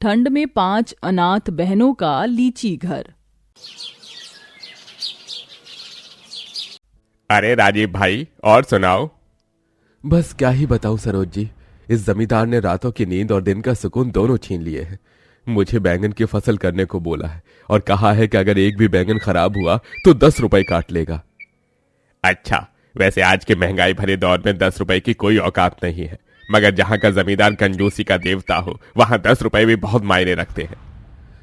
ठंड में 5 अनाथ बहनों का लीची घर। अरे राजीव भाई, और सुनाओ। बस क्या ही बताऊं सरोज जी, इस जमींदार ने रातों की नींद और दिन का सुकून दोनों छीन लिए हैं। मुझे बैंगन की फसल करने को बोला है और कहा है कि अगर एक भी बैंगन खराब हुआ तो 10 रुपए काट लेगा। अच्छा, वैसे आज के महंगाई भरे दौर में 10 रुपए की कोई औकात नहीं है, मगर जहां का जमींदार कंजूसी का देवता हो वहां 10 रुपए भी बहुत मायने रखते हैं।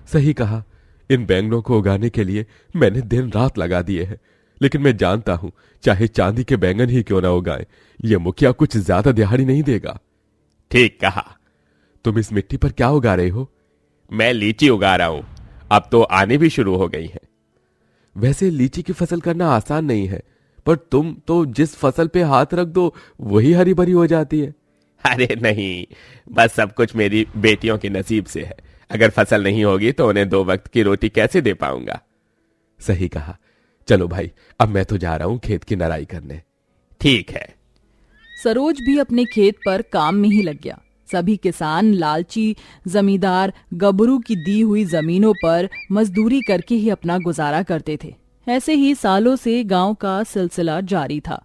सही कहा, इन बैंगनों को उगाने के लिए मैंने दिन रात लगा दिए हैं, लेकिन मैं जानता हूं चाहे चांदी के बैंगन ही क्यों ना उगाए, ये मुखिया कुछ ज्यादा दिहाड़ी नहीं देगा। ठीक कहा। तुम इस मिट्टी पर क्या उगा रहे हो? मैं लीची उगा रहा हूं, अब तो आने भी शुरू हो गई है। वैसे लीची की फसल करना आसान नहीं है, पर तुम तो जिस फसल पे हाथ रख दो वही हरी भरी हो जाती है। अरे नहीं, बस सब कुछ मेरी बेटियों के नसीब से है। अगर फसल नहीं होगी तो उन्हें 2 वक्त की रोटी कैसे दे पाऊंगा। सही कहा। चलो भाई, अब मैं तो जा रहा हूं खेत की नराई करने। ठीक है। सरोज भी अपने खेत पर काम में ही लग गया। सभी किसान लालची जमींदार गबरू की दी हुई जमीनों पर मजदूरी करके ही अपना गुजारा करते थे। ऐसे ही सालों से गांव का सिलसिला जारी था।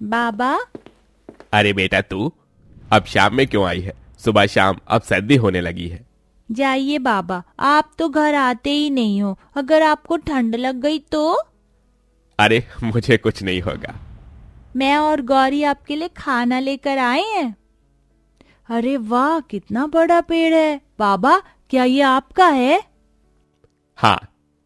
बाबा, अरे बेटा, तू अब शाम में क्यों आई है? सुबह शाम अब सर्दी होने लगी है। जाइए बाबा, आप तो घर आते ही नहीं हो। अगर आपको ठंड लग गई तो? अरे मुझे कुछ नहीं होगा। मैं और गौरी आपके लिए खाना लेकर आए हैं। अरे वाह, कितना बड़ा पेड़ है। बाबा, क्या ये आपका है? हाँ,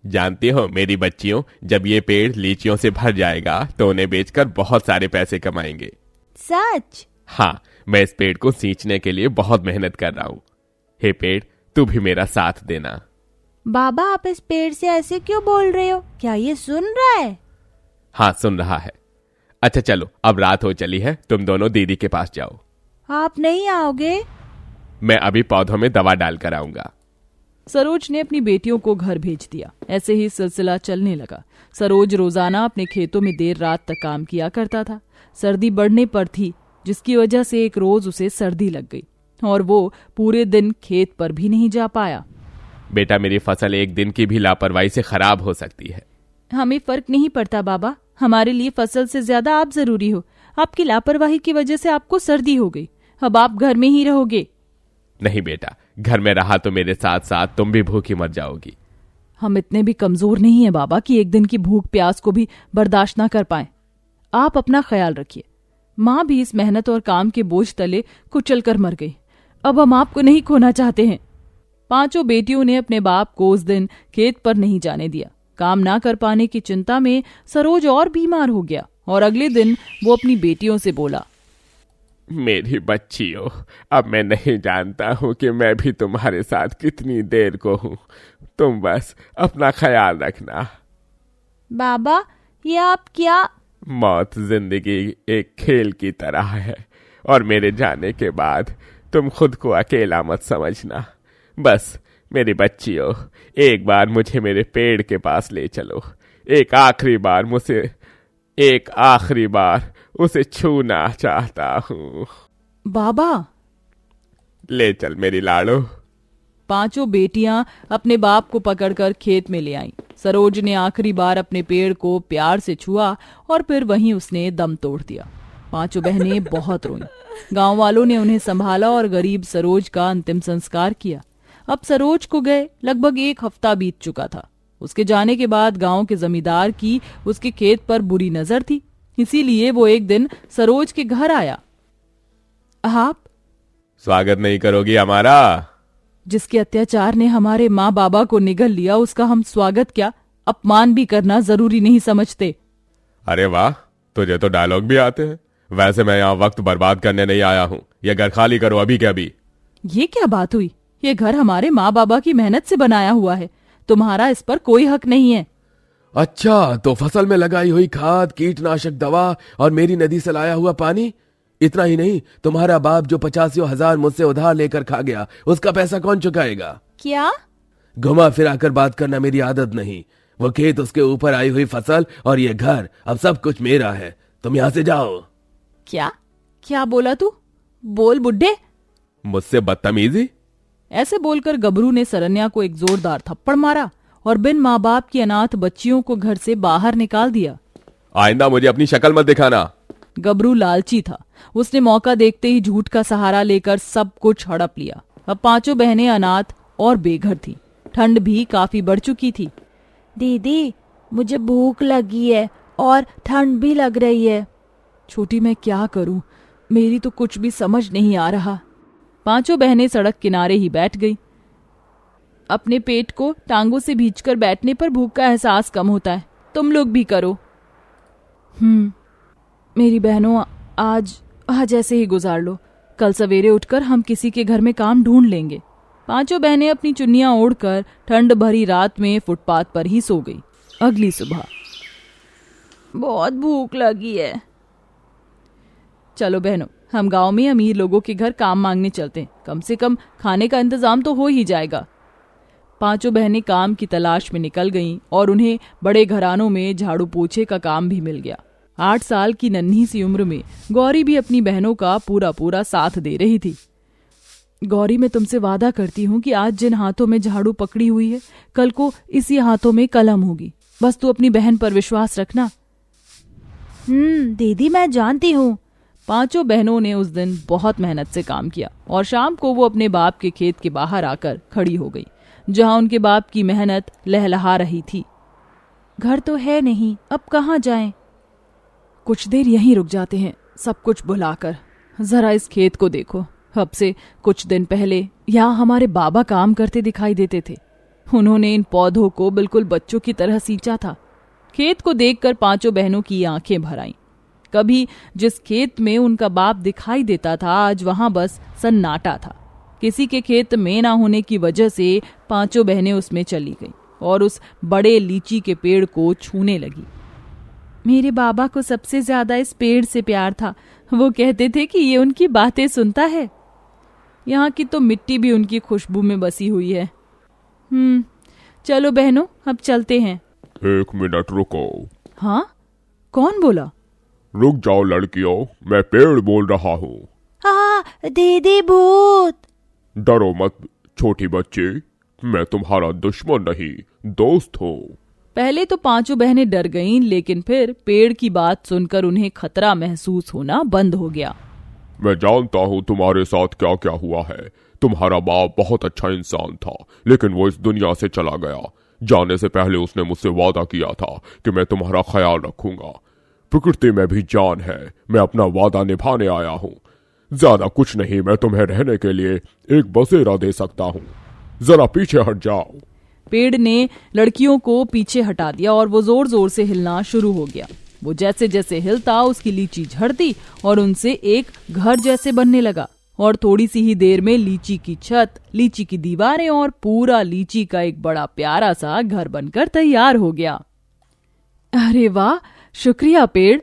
जानती हो मेरी बच्चियों, जब ये पेड़ लीचियों से भर जाएगा तो उन्हें बेचकर बहुत सारे पैसे कमाएंगे। सच? हाँ, मैं इस पेड़ को सींचने के लिए बहुत मेहनत कर रहा हूँ। हे पेड़, तू भी मेरा साथ देना। बाबा, आप इस पेड़ से ऐसे क्यों बोल रहे हो? क्या ये सुन रहा है? हाँ, सुन रहा है। अच्छा चलो, अब रात हो चली है, तुम दोनों दीदी के पास जाओ। आप नहीं आओगे? मैं अभी पौधों में दवा डाल कर आऊंगा। सरोज ने अपनी बेटियों को घर भेज दिया। ऐसे ही सिलसिला चलने लगा। सरोज रोजाना अपने खेतों में देर रात तक काम किया करता था। सर्दी बढ़ने पर थी, जिसकी वजह से एक रोज उसे सर्दी लग गई और वो पूरे दिन खेत पर भी नहीं जा पाया। बेटा, मेरी फसल एक दिन की भी लापरवाही से खराब हो सकती है। हमें फर्क नहीं पड़ता बाबा, हमारे लिए फसल से ज्यादा आप जरूरी हो। आपकी लापरवाही की वजह से आपको सर्दी हो गई, अब आप घर में ही रहोगे। नहीं बेटा, घर में रहा तो मेरे साथ साथ तुम भी भूखी मर जाओगी। हम इतने भी कमजोर नहीं है बाबा कि एक दिन की भूख प्यास को भी बर्दाश्त ना कर पाए। आप अपना ख्याल रखिए। माँ भी इस मेहनत और काम के बोझ तले कुचल कर मर गई। अब हम आपको नहीं खोना चाहते हैं। 5 बेटियों ने अपने बाप को उस दिन खेत पर नहीं जाने दिया। काम ना कर पाने की चिंता में सरोज और बीमार हो गया और अगले दिन वो अपनी बेटियों से बोला, मेरी बच्चियों, अब मैं नहीं जानता हूँ कि मैं भी तुम्हारे साथ कितनी देर को हूँ। तुम बस अपना ख्याल रखना। बाबा, ये आप क्या? मौत जिंदगी एक खेल की तरह है और मेरे जाने के बाद तुम खुद को अकेला मत समझना। बस मेरी बच्चियों, एक बार मुझे मेरे पेड़ के पास ले चलो। एक आखिरी बार उसे छूना चाहता हूँ। बाबा, ले चल मेरी लाड़ो। 5 बेटियां अपने बाप को पकड़कर खेत में ले आईं। सरोज ने आखिरी बार अपने पेड़ को प्यार से छुआ और फिर वहीं उसने दम तोड़ दिया। 5 बहनें बहुत रोईं। गांव वालों ने उन्हें संभाला और गरीब सरोज का अंतिम संस्कार किया। अब सरोज को गए लगभग 1 हफ्ता बीत चुका था। उसके जाने के बाद गांव के जमींदार की उसके खेत पर बुरी नजर थी, इसीलिए वो एक दिन सरोज के घर आया। आप स्वागत नहीं करोगी हमारा? जिसके अत्याचार ने हमारे माँ बाबा को निगल लिया, उसका हम स्वागत क्या अपमान भी करना जरूरी नहीं समझते। अरे वाह, तुझे तो डायलॉग भी आते हैं। वैसे मैं यहाँ वक्त बर्बाद करने नहीं आया हूँ। यह घर खाली करो अभी के अभी। ये क्या बात हुई? ये घर हमारे माँ बाबा की मेहनत से बनाया हुआ है, तुम्हारा इस पर कोई हक नहीं है। अच्छा, तो फसल में लगाई हुई खाद, कीटनाशक दवा और मेरी नदी से लाया हुआ पानी, इतना ही नहीं, तुम्हारा बाप जो 85,000 मुझसे उधार लेकर खा गया, उसका पैसा कौन चुकाएगा? क्या? घुमा फिरा कर बात करना मेरी आदत नहीं। वो खेत, उसके ऊपर आई हुई फसल और ये घर, अब सब कुछ मेरा है। तुम यहाँ से जाओ। क्या क्या बोला तू? बोल बुड्ढे। मुझसे बदतमीजी? ऐसे बोलकर गबरू ने सरन्या को एक जोरदार थप्पड़ मारा और बिन माँ बाप की अनाथ बच्चियों को घर से बाहर निकाल दिया। आइंदा मुझे अपनी शक्ल मत दिखाना। गबरू लालची था। उसने मौका देखते ही झूठ का सहारा लेकर सब कुछ हड़प लिया। अब पांचों बहनें अनाथ और बेघर थी। ठंड भी काफी बढ़ चुकी थी। दीदी, मुझे भूख लगी है और ठंड भी लग रही है। छोटी, मैं क्या करूं? मेरी तो कुछ भी समझ नहीं आ रहा। पांचों बहनें सड़क किनारे ही बैठ गई। अपने पेट को टांगों से भींचकर बैठने पर भूख का एहसास कम होता है। तुम लोग भी करो। मेरी बहनों, आज ऐसे ही गुजार लो। कल सवेरे उठकर हम किसी के घर में काम ढूंढ लेंगे। पांचों बहनें अपनी चुन्नियां ओढ़कर ठंड भरी रात में फुटपाथ पर ही सो गई। अगली सुबह, बहुत भूख लगी है। चलो बहनों, हम गांव में अमीर लोगों के घर काम मांगने चलते हैं। कम से कम खाने का इंतजाम तो हो ही जाएगा। पांचों बहनें काम की तलाश में निकल गईं और उन्हें बड़े घरानों में झाड़ू पोछे का काम भी मिल गया। 8 साल की नन्ही सी उम्र में गौरी भी अपनी बहनों का पूरा पूरा साथ दे रही थी। गौरी, मैं तुमसे वादा करती हूँ कि आज जिन हाथों में झाड़ू पकड़ी हुई है, कल को इसी हाथों में कलम होगी। बस तू अपनी बहन पर विश्वास रखना। दीदी, मैं जानती हूँ। पांचों बहनों ने उस दिन बहुत मेहनत से काम किया और शाम को वो अपने बाप के खेत के बाहर आकर खड़ी हो गई, जहां उनके बाप की मेहनत लहलहा रही थी। घर तो है नहीं, अब कहाँ जाएं? कुछ देर यहीं रुक जाते हैं, सब कुछ भुलाकर। जरा इस खेत को देखो। अब से कुछ दिन पहले यहाँ हमारे बाबा काम करते दिखाई देते थे। उन्होंने इन पौधों को बिल्कुल बच्चों की तरह सींचा था। खेत को देखकर पांचों बहनों की आंखें भर आईं। कभी जिस खेत में उनका बाप दिखाई देता था, आज वहां बस सन्नाटा था। किसी के खेत में ना होने की वजह से पांचों बहनें उसमें चली गईं और उस बड़े लीची के पेड़ को छूने लगी। मेरे बाबा को सबसे ज्यादा इस पेड़ से प्यार था। वो कहते थे कि ये उनकी बातें सुनता है। यहाँ की तो मिट्टी भी उनकी खुशबू में बसी हुई है। चलो बहनों, अब चलते हैं। 1 मिनट रुको। हाँ, कौन बोला? रुक जाओ लड़कियों, मैं पेड़ बोल रहा हूँ। दीदी, भूत। डरो मत छोटी बच्ची, मैं तुम्हारा दुश्मन नहीं, दोस्त हूँ। पहले तो पांचों बहनें डर गईं, लेकिन फिर पेड़ की बात सुनकर उन्हें खतरा महसूस होना बंद हो गया। मैं जानता हूँ तुम्हारे साथ क्या क्या हुआ है। तुम्हारा बाप बहुत अच्छा इंसान था, लेकिन वो इस दुनिया से चला गया। जाने से पहले उसने मुझसे वादा किया था कि मैं तुम्हारा ख्याल रखूंगा। प्रकृति में भी जान है, मैं अपना वादा निभाने आया हूँ। ज्यादा कुछ नहीं, मैं तुम्हें रहने के लिए एक बसेरा दे सकता हूँ। जरा पीछे हट जाओ। पेड़ ने लड़कियों को पीछे हटा दिया और वो जोर जोर से हिलना शुरू हो गया। वो जैसे जैसे हिलता, उसकी लीची झड़ती और उनसे एक घर जैसे बनने लगा। और थोड़ी सी ही देर में लीची की छत, लीची की दीवारें और पूरा लीची का एक बड़ा प्यारा सा घर बनकर तैयार हो गया। अरे वाह, शुक्रिया पेड़।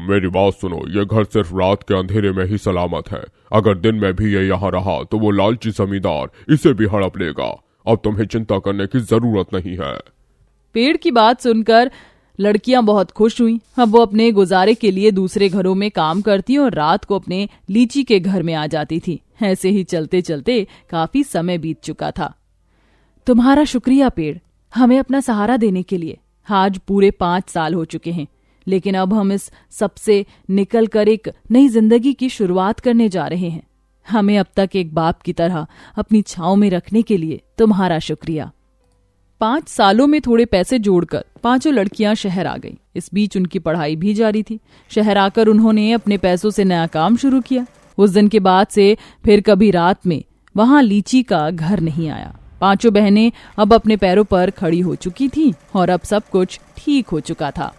मेरी बात सुनो, ये घर सिर्फ रात के अंधेरे में ही सलामत है। अगर दिन में भी ये यहाँ रहा तो वो लालची जमींदार इसे भी हड़प लेगा। अब तुम्हें चिंता करने की जरूरत नहीं है। पेड़ की बात सुनकर लड़कियां बहुत खुश हुईं। अब वो अपने गुजारे के लिए दूसरे घरों में काम करती और रात को अपने लीची के घर में आ जाती थी। ऐसे ही चलते चलते काफी समय बीत चुका था। तुम्हारा शुक्रिया पेड़, हमें अपना सहारा देने के लिए। आज पूरे 5 साल हो चुके हैं, लेकिन अब हम इस सबसे निकल कर एक नई जिंदगी की शुरुआत करने जा रहे हैं। हमें अब तक एक बाप की तरह अपनी छांव में रखने के लिए तुम्हारा शुक्रिया। 5 सालों में थोड़े पैसे जोड़कर पांचों लड़कियां शहर आ गईं। इस बीच उनकी पढ़ाई भी जारी थी। शहर आकर उन्होंने अपने पैसों से नया काम शुरू किया। उस दिन के बाद से फिर कभी रात में वहां लीची का घर नहीं आया। पांचों बहनें अब अपने पैरों पर खड़ी हो चुकी थीं और अब सब कुछ ठीक हो चुका था।